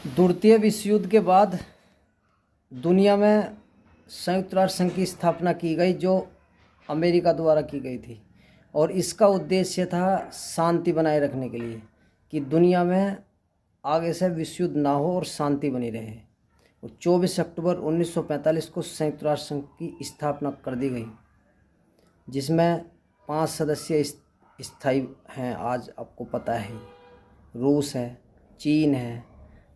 द्वितीय विश्व युद्ध के बाद दुनिया में संयुक्त राष्ट्र संघ की स्थापना की गई, जो अमेरिका द्वारा की गई थी। और इसका उद्देश्य था शांति बनाए रखने के लिए, कि दुनिया में आगे से विश्व युद्ध ना हो और शांति बनी रहे। और 24 अक्टूबर 1945 को संयुक्त राष्ट्र संघ की स्थापना कर दी गई, जिसमें 5 सदस्य स्थायी हैं। आज आपको पता है, रूस है, चीन है,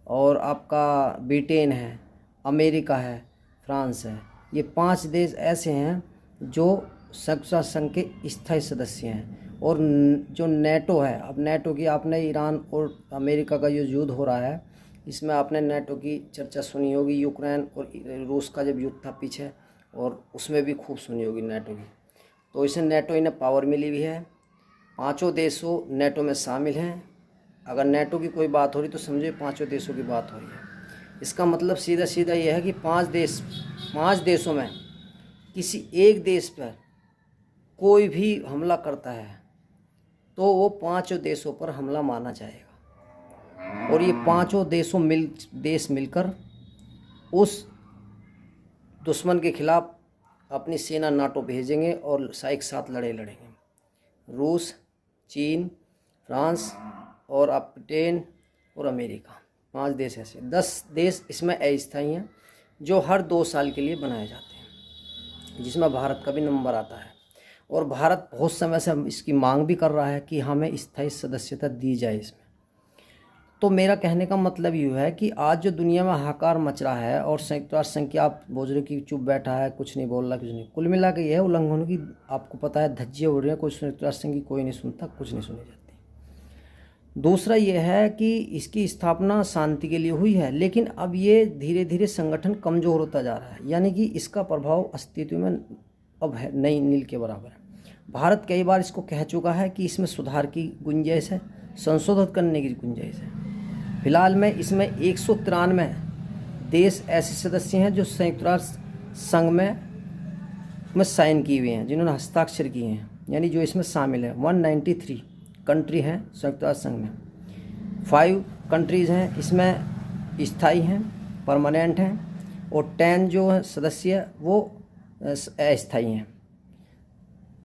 और आपका ब्रिटेन है, अमेरिका है, फ्रांस है। ये 5 देश ऐसे हैं जो संयुक्त राष्ट्र संघ के स्थायी सदस्य हैं। और जो नेटो है, अब नेटो की आपने ईरान और अमेरिका का जो युद्ध हो रहा है, इसमें आपने नेटो की चर्चा सुनी होगी। यूक्रेन और रूस का जब युद्ध था पीछे, और उसमें भी खूब सुनी होगी नेटो की। तो इसे नेटो इन्हें पावर मिली हुई है। 5 देशों नेटो में शामिल हैं। अगर नेटो की कोई बात हो रही तो समझो 5 देशों की बात हो रही है। इसका मतलब सीधा सीधा यह है कि 5 देशों में किसी एक देश पर कोई भी हमला करता है तो वो 5 देशों पर हमला माना जाएगा। और ये 5 देश मिलकर उस दुश्मन के खिलाफ अपनी सेना नाटो भेजेंगे और एक साथ लड़ेंगे। रूस, चीन, फ्रांस और ब्रिटेन और अमेरिका, 5 देश ऐसे। 10 देश इसमें अस्थायी हैं, जो हर 2 साल के लिए बनाए जाते हैं, जिसमें भारत का भी नंबर आता है। और भारत बहुत समय से इसकी मांग भी कर रहा है कि हमें स्थायी सदस्यता दी जाए इसमें। तो मेरा कहने का मतलब ये है कि आज जो दुनिया में हाहाकार मच रहा है, और संयुक्त राष्ट्र संघ की आप बोल रहे कि चुप बैठा है, कुछ नहीं बोल रहा, कुछ नहीं, कुल मिला के ये है उल्लंघनों की, आपको पता है, धज्जियाँ उड़ रही हैं। कोई संयुक्त राष्ट्र संघ की कोई नहीं सुनता, कुछ नहीं सुनी जाती। दूसरा ये है कि इसकी स्थापना शांति के लिए हुई है, लेकिन अब ये धीरे धीरे संगठन कमज़ोर होता जा रहा है, यानी कि इसका प्रभाव अस्तित्व में अब है नहीं, नील के बराबर है। भारत कई बार इसको कह चुका है कि इसमें सुधार की गुंजाइश है, संशोधन करने की गुंजाइश है। फिलहाल में इसमें 193 देश ऐसे सदस्य हैं जो संयुक्त राष्ट्र संघ में साइन किए हुए हैं, जिन्होंने हस्ताक्षर किए हैं, यानी जो इसमें शामिल है। 193 कंट्री हैं संयुक्त राष्ट्र संघ में। 5 कंट्रीज़ हैं इसमें स्थायी हैं, परमानेंट हैं, और 10 जो सदस्य वो अस्थायी हैं।